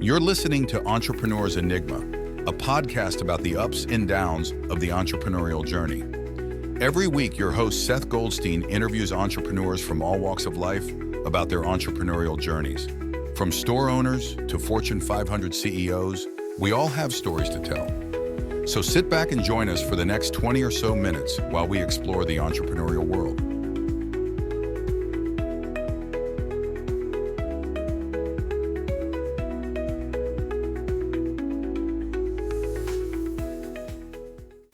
You're listening to Entrepreneur's Enigma, a podcast about the ups and downs of the entrepreneurial journey. Every week, your host Seth Goldstein interviews entrepreneurs from all walks of life about their entrepreneurial journeys. From store owners to Fortune 500 CEOs, we all have stories to tell. So sit back and join us for the next 20 or so minutes while we explore the entrepreneurial world.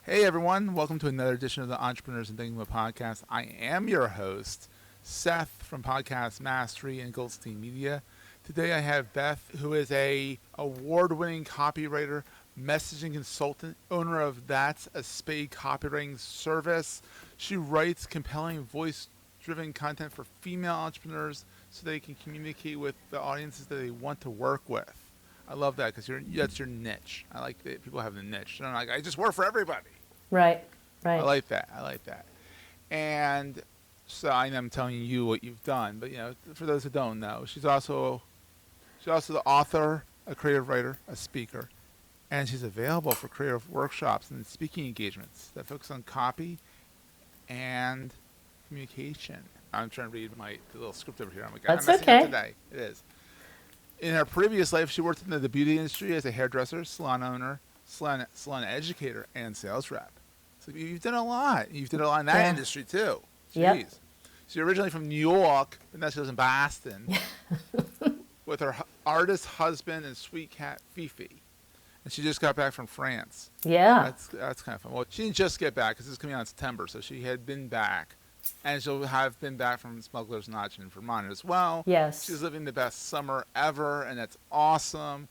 Hey everyone, welcome to another edition of the Entrepreneurs and Enigma podcast. I am your host, Seth from Podcast Mastery and Goldstein Media. Today I have Beth, who is a award-winning copywriter, messaging consultant, owner of That's a Spade copywriting service. She writes compelling voice-driven content for female entrepreneurs so they can communicate with the audiences that they want to work with. I love that because that's your niche. I like that people have the niche. They're not like, I just work for everybody. Right. I like that. And so I'm telling you what you've done, but for those who don't know, she's also the author, a creative writer, a speaker, and she's available for creative workshops and speaking engagements that focus on copy and communication. I'm trying to read the little script over here. I'm like, That's I'm messing okay. up today. It is. In her previous life, she worked in the beauty industry as a hairdresser, salon owner, salon educator, and sales rep. So you've done a lot. You've done a lot in that industry too. Jeez. Yep. So you're originally from New York, but now she lives in Boston with her artist husband and sweet cat Fifi. And she just got back from France. Yeah. That's kind of fun. Well, she didn't just get back because this is coming out in September, so she had been back. And she'll have been back from Smuggler's Notch in Vermont as well. Yes. She's living the best summer ever, and that's awesome.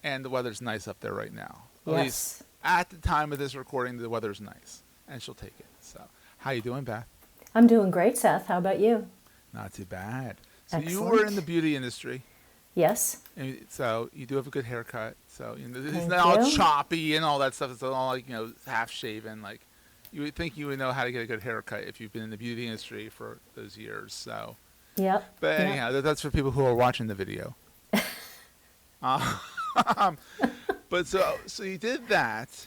And the weather's nice up there right now. At least at the time of this recording, the weather's nice, and she'll take it. So, how you doing, Beth? I'm doing great, Seth. How about you? Not too bad. So Excellent. you were in the beauty industry. Yes. And so you do have a good haircut. So it's Thank not all you. choppy and all that stuff. It's all like half shaven. Like you would think you would know how to get a good haircut if you've been in the beauty industry for those years. So. Yep. But Yep. anyhow, that's for people who are watching the video. But so you did that.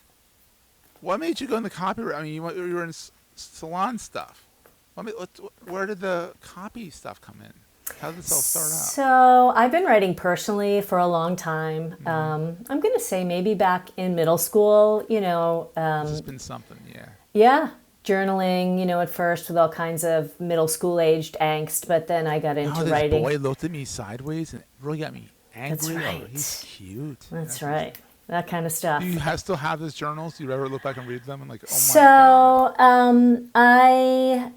What made you go into copyright? I mean, you were in salon stuff. Where did the copy stuff come in? How did this all start out? So I've been writing personally for a long time. Mm-hmm. I'm going to say maybe back in middle school, It's been something, yeah. Yeah. Journaling, at first with all kinds of middle school aged angst, but then I got into this writing. boy looked at me sideways and really got me angry. That's right. Oh, he's cute. That's right. That kind of stuff. Do you still have those journals? Do you ever look back and read them and like, oh my God? I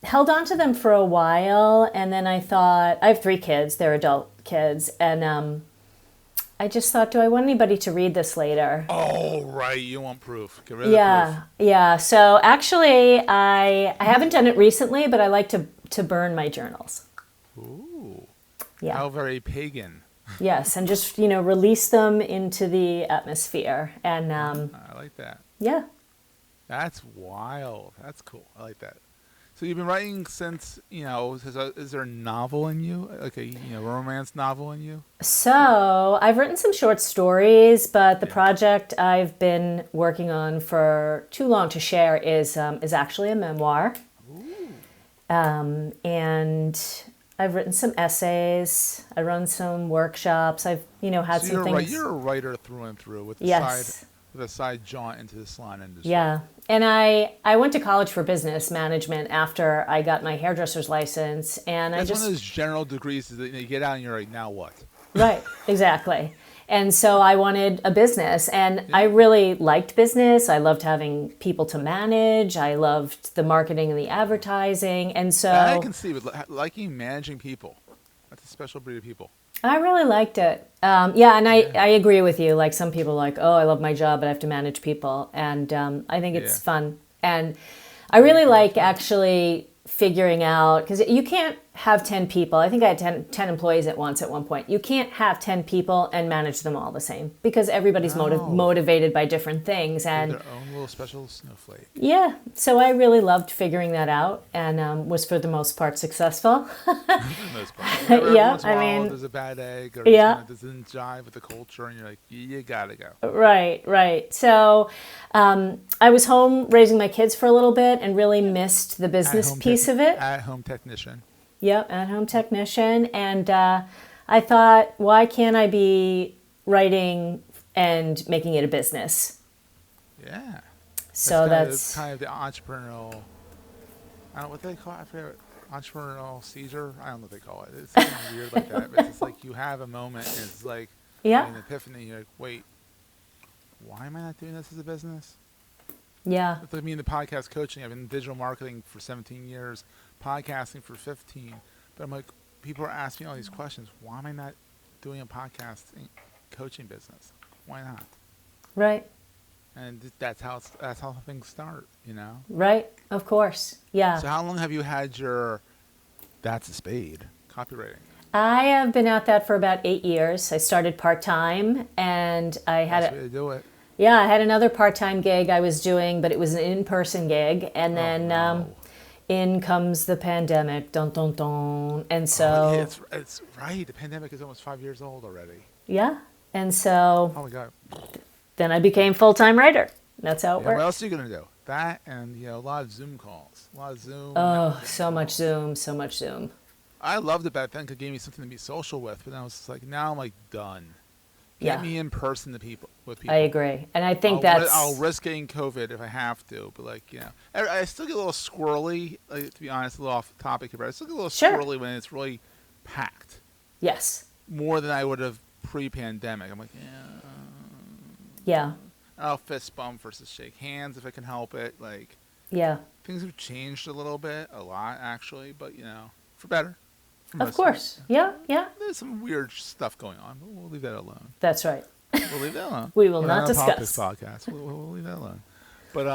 held on to them for a while, and then I thought, I have 3 kids, they're adult kids, and I just thought, do I want anybody to read this later? Oh, right, you want proof. Get rid of the proof. Yeah. So actually, I haven't done it recently, but I like to burn my journals. Ooh. Yeah. How very pagan. Yes, and just, release them into the atmosphere. And I like that. yeah. That's wild. That's cool. I like that. So you've been writing since, is there a novel in you? Like a romance novel in you? So I've written some short stories, but the project I've been working on for too long to share is actually a memoir. Ooh. And I've written some essays. I run some workshops. I've had some things. You're a writer through and through with a side jaunt into the salon industry. Yeah. And I went to college for business management after I got my hairdresser's license, and That's one of those general degrees that you get out and you're like, now what? Right, exactly. And so I wanted a business, and I really liked business. I loved having people to manage. I loved the marketing and the advertising. And so I can see, but liking managing people, that's a special breed of people. I really liked it. I agree with you. Like some people are like, oh, I love my job, but I have to manage people. And I think it's fun. And I really like actually figuring out, because you can't have 10 people. I think I had 10 employees at one point. You can't have 10 people and manage them all the same because everybody's motivated by different things. And their own little special snowflake. Yeah. So I really loved figuring that out and was for the most part successful. For the most part. Yeah. Once in a while, there's a bad egg or doesn't jive with the culture and you're like, you gotta go. Right. So I was home raising my kids for a little bit and really missed the business piece of it. At-home technician. Yep, at-home technician. And I thought, why can't I be writing and making it a business? Yeah. So that's kind of the entrepreneurial, I don't know what they call it. I forget entrepreneurial seizure. I don't know what they call it. It's something weird like that. But it's like you have a moment and it's like an epiphany. You're like, wait, why am I not doing this as a business? Yeah. It's like me in the podcast coaching. I've been in digital marketing for 17 years, podcasting for 15. But I'm like, people are asking me all these questions. Why am I not doing a podcasting coaching business? Why not? Right. And that's how things start, you know? Right. Of course. Yeah. So how long have you had your That's a Spade copywriting? I have been at that for about 8 years. I started part-time and I had That's the way to do it. Yeah, I had another part-time gig I was doing, but it was an in-person gig. And then in comes the pandemic, dun, dun, dun. And so... yeah, it's right. The pandemic is almost 5 years old already. Yeah. And so... oh, my God. Then I became full-time writer. That's how it worked. What else are you going to do? That and, a lot of Zoom calls. A lot of Zoom. Oh, so much Zoom. I loved it back then because it gave me something to be social with. But I was like, now I'm like done. Get me in person with people. I agree. And I think I'll risk getting COVID if I have to. But I still get a little squirrely, to be honest, a little off topic here, but I still get a little squirrely when it's really packed. Yes. More than I would have pre-pandemic. I'm like, yeah. I'll fist bump versus shake hands if I can help it. Things have changed a lot actually, but for better. Of course. Yeah. There's some weird stuff going on, but we'll leave that alone. That's right. We'll leave that alone. We will not discuss. Podcast. We'll leave that alone. But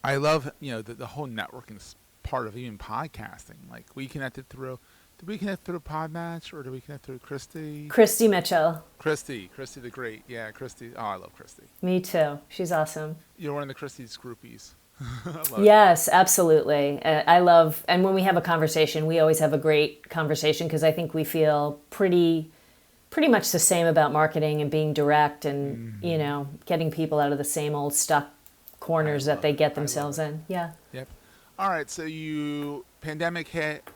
I love the whole networking part of even podcasting. Like did we connect through Podmatch or did we connect through Christy? Christy Mitchell. Christy the Great. Yeah, Christy. Oh, I love Christy. Me too. She's awesome. You're one of the Christy's groupies. Yes, absolutely. I love, and when we have a conversation, we always have a great conversation because I think we feel pretty much the same about marketing and being direct and, getting people out of the same old stuck corners that they get themselves in. Yeah. Yep. All right. So pandemic hit,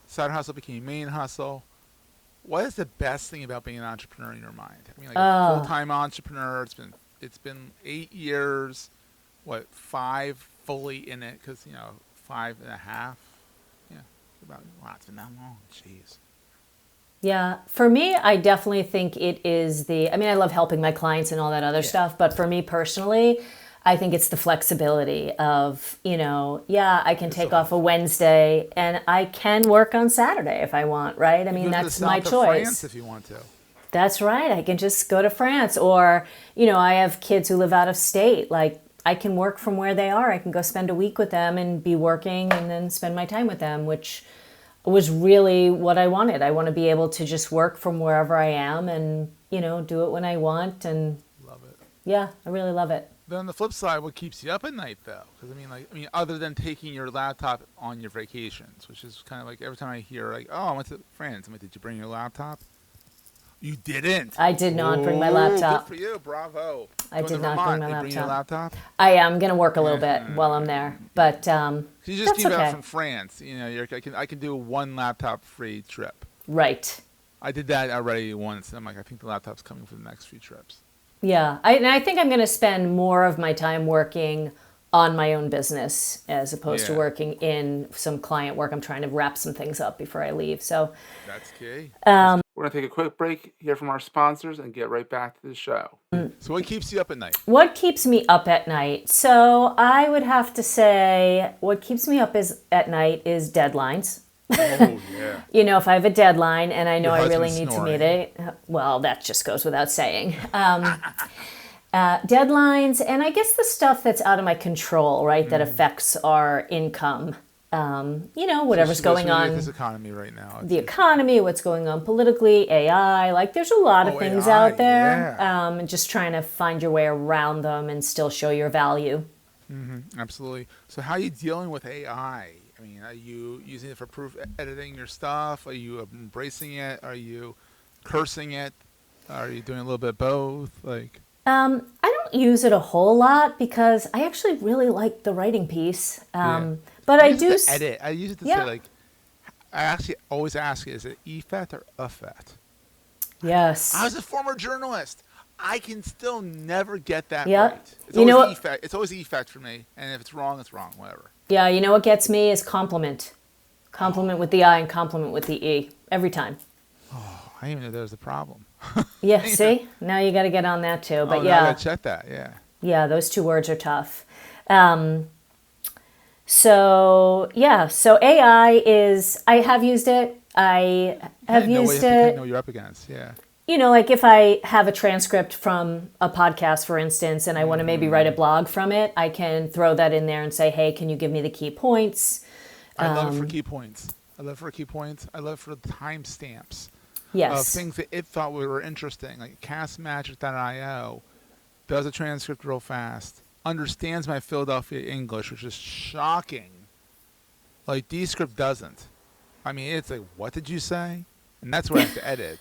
side hustle became main hustle. What is the best thing about being an entrepreneur in your mind? I mean, a full-time entrepreneur, it's been 8 years, 5 fully in it, because 5.5. Yeah, it's been that long. Jeez. Yeah, for me, I definitely think it is I love helping my clients and all that other stuff, but for me personally, I think it's the flexibility of, I can take off a Wednesday and I can work on Saturday if I want, right? I mean, that's my choice. France if you want to. That's right. I can just go to France, or, I have kids who live out of state. I can work from where they are. I can go spend a week with them and be working and then spend my time with them, which was really what I wanted. I want to be able to just work from wherever I am and, do it when I want. And love it. Yeah, I really love it. But on the flip side, what keeps you up at night, though? Because other than taking your laptop on your vacations, which is kind of like every time I hear I went to France. Did you bring your laptop? You didn't. I did not bring my laptop. Good for you. Bravo. I did not bring my laptop. Bring your laptop? I am going to work a little bit while I'm there, but you just came back from France. I can do a one laptop free trip. Right. I did that already once. I'm like, I think the laptop's coming for the next few trips. Yeah, I think I'm going to spend more of my time working on my own business as opposed to working in some client work. I'm trying to wrap some things up before I leave. So that's key. We're going to take a quick break, hear from our sponsors, and get right back to the show. So what keeps you up at night? What keeps me up at night? So I would have to say what keeps me up at night is deadlines. Oh, yeah. If I have a deadline and I know I really need to meet it, well, that just goes without saying. Deadlines, and I guess the stuff that's out of my control, right, that affects our income. whatever's going Especially on. with this economy right now. The economy, what's going on politically, AI, like there's a lot of things AI, out there. yeah. And just trying to find your way around them and still show your value. Absolutely. So how are you dealing with AI? I mean, are you using it for proof editing your stuff? Are you embracing it? Are you cursing it? Are you doing a little bit of both? Like, I don't use it a whole lot because I actually really like the writing piece. But I use do it to edit. I use it to Yeah. say, like, I actually always ask, is it EFET or UFET? Yes. I was a former journalist. I can still never get that Yep. right. It's You know always what- EFET. It's always EFET for me. And if it's wrong, it's wrong. Whatever. Yeah, you know what gets me is compliment. Compliment with the I and compliment with the E every time. I didn't even know there was a problem. Yeah, see? Now you got to get on that too. But Now I yeah. gotta check that. Yeah. Yeah, those two words are tough. So AI is, I have used it. I have used I it. know what you're up against. Yeah. Like if I have a transcript from a podcast, for instance, and I want to maybe write a blog from it, I can throw that in there and say, hey, can you give me the key points? I love it for key points. I love it for key points. I love it for the timestamps of Yes. things that it thought were interesting. Like castmagic.io does a transcript real fast, understands my Philadelphia English, which is shocking. Like Descript doesn't. I mean, it's like, what did you say? And that's what I have to edit.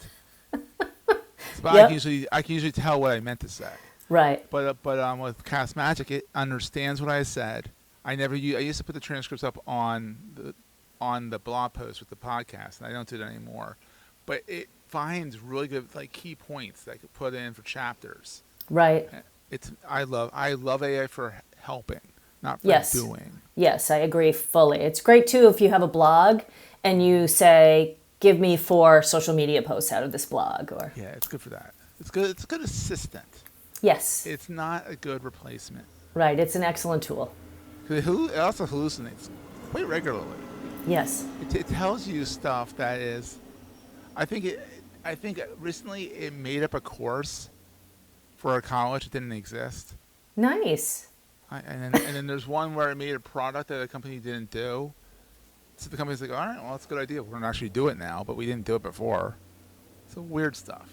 But Yep. I can usually tell what I meant to say. Right. But with Cast Magic, it understands what I said. I used to put the transcripts up on the blog post with the podcast, and I don't do that anymore. But it finds really good key points that I could put in for chapters. Right. I love AI for helping, not for Yes. doing. Yes, I agree fully. It's great too if you have a blog and you say, give me 4 social media posts out of this blog, or Yeah, it's good for that. It's good. It's a good assistant. yes, It's not a good replacement. right. It's an excellent tool. 'Cause it also hallucinates quite regularly. Yes. It tells you stuff that is. I think recently it made up a course for a college that didn't exist. Nice. And then there's one where it made a product that a company didn't do. So the company's like, all right, well, that's a good idea. We're going to actually do it now, but we didn't do it before. So weird stuff,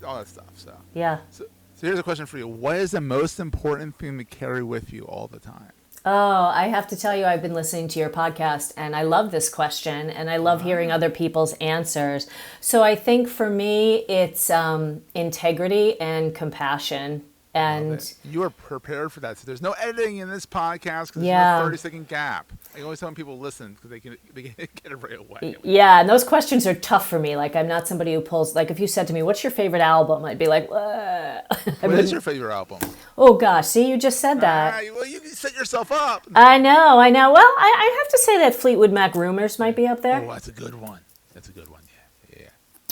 all that stuff. So Yeah. here's a question for you. What is the most important thing to carry with you all the time? Oh, I have to tell you, I've been listening to your podcast and I love this question and I love hearing other people's answers. So I think for me, it's integrity and compassion. And You are prepared for that. So there's no editing in this podcast because Yeah. there's no 30-second gap. I always tell people listen because they can get it right away. yeah, and those questions are tough for me. Like I'm not somebody who pulls, like if you said to me, what's your favorite album? I'd be like, What is your favorite album? oh gosh, see, you just said that. Well, you can set yourself up. I know. Well, I have to say that Fleetwood Mac Rumors might be up there. Oh, that's a good one. That's a good one. Yeah.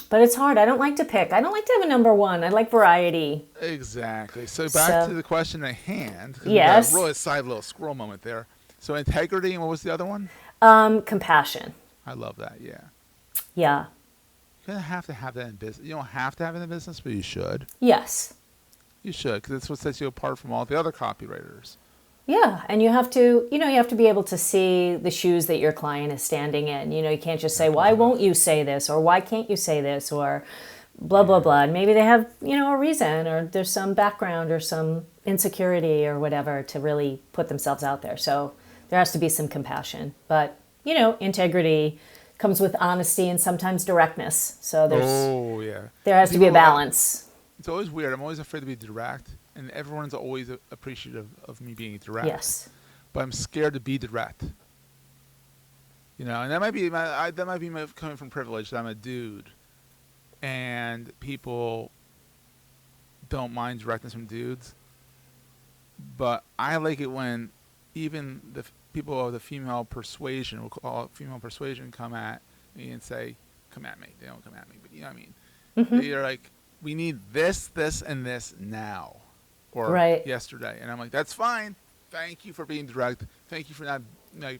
But it's hard. I don't like to pick. I don't like to have a number one. I like variety. Exactly. So back So- to the question at hand. 'Cause we Yes. got a really side little squirrel moment there. So integrity, and what was the other one? Compassion. I love that. Yeah. Yeah. You don't have to have that in business. You don't have to have it in business, but you should. Yes. You should, because it's what sets you apart from all the other copywriters. Yeah, and you have to be able to see the shoes that your client is standing in. You can't just say, why won't you say this? Or why can't you say this? Or blah, blah, blah. And maybe they have, a reason, or there's some background or some insecurity or whatever to really put themselves out there. So there has to be some compassion. But, integrity comes with honesty and sometimes directness. So there has to be a balance. It's always weird. I'm always afraid to be direct, and everyone's always appreciative of me being direct. Yes. But I'm scared to be direct. And that might be coming from privilege. That I'm a dude, and people don't mind directness from dudes. But I like it when even the people of the female persuasion, we'll call it female persuasion, come at me and say, "Come at me." They don't come at me, but you know what I mean. Mm-hmm. They're like, we need this, this, and this now, or Right. yesterday. And I'm like, that's fine. Thank you for being direct. Thank you for not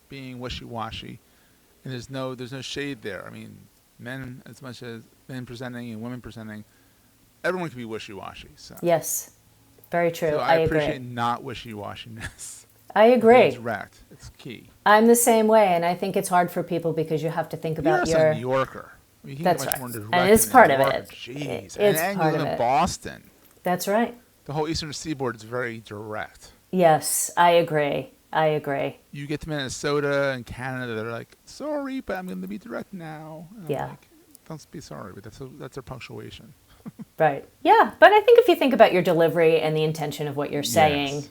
being wishy-washy. And there's no shade there. I mean, men, as much as men presenting and women presenting, everyone can be wishy-washy. So Yes. Very true. So I appreciate agree. not wishy-washiness. I agree. Being direct. It's key. I'm the same way, and I think it's hard for people because you have to think about You're a New Yorker. I mean, you can That's get much right. more direct And it's in part New of York. it. Jeez. It's and part you of live in it. Boston. That's right. The whole Eastern Seaboard is very direct. Yes, I agree. You get to Minnesota and Canada, they're like, sorry, but I'm going to be direct now. And I'm Yeah. like, don't be sorry, but that's their punctuation. Right. Yeah, but I think if you think about your delivery and the intention of what you're saying, Yes.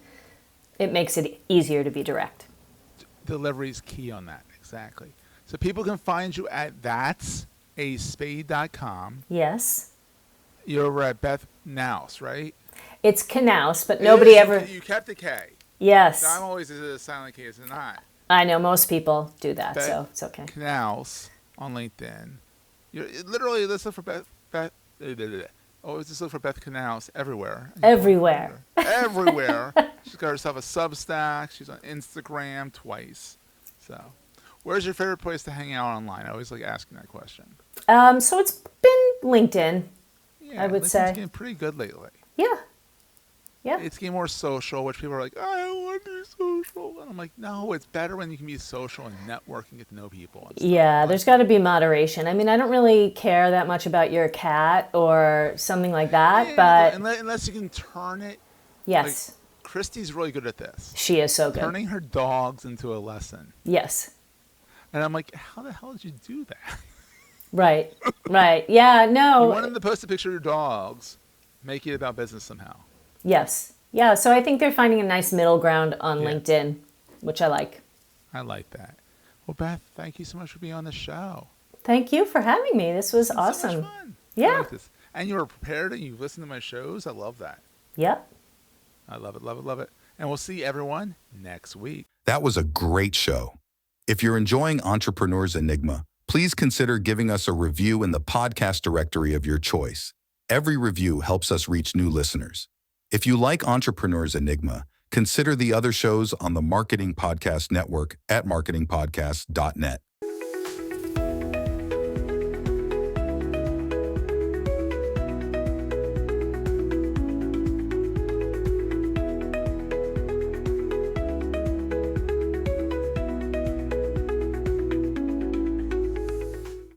it makes it easier to be direct. Delivery is key on that, exactly. So people can find you at that'sAspade.com. Yes. You're over at Beth Knaus, right? It's Knaus, but nobody ever... You kept the K. Yes. So I'm always a silent K, it's not. I know most people do that, Beth so it's okay. Knaus on LinkedIn. Literally, let's look for Beth. Always just look for Beth Knaus everywhere. Everywhere. Everywhere. She's got herself a Substack. She's on Instagram twice. So, where's your favorite place to hang out online? I always like asking that question. So it's been LinkedIn, Yeah, I would LinkedIn's say. getting pretty good lately. Yeah. Yeah. It's getting more social, which people are like, I don't want to be social. And I'm like, no, it's better when you can be social and network and get to know people. And stuff. Yeah, there's got to be moderation. I mean, I don't really care that much about your cat or something like that, Yeah, but unless you can turn it. yes, Like, Christy's really good at this. she is so good. Turning her dogs into a lesson. Yes. And I'm like, how the hell did you do that? Right. Right. Yeah, You no. wanted to post a picture of your dogs, make it about business somehow. Yes. Yeah, so I think they're finding a nice middle ground on Yeah. LinkedIn, which I like. I like that. Well, Beth, thank you so much for being on the show. Thank you for having me. This was It's so awesome. much fun. I Yeah. like this. And you were prepared and you've listened to my shows. I love that. Yep. I love it, love it, love it. And we'll see everyone next week. That was a great show. If you're enjoying Entrepreneur's Enigma, please consider giving us a review in the podcast directory of your choice. Every review helps us reach new listeners. If you like Entrepreneur's Enigma, consider the other shows on the Marketing Podcast Network at marketingpodcast.net.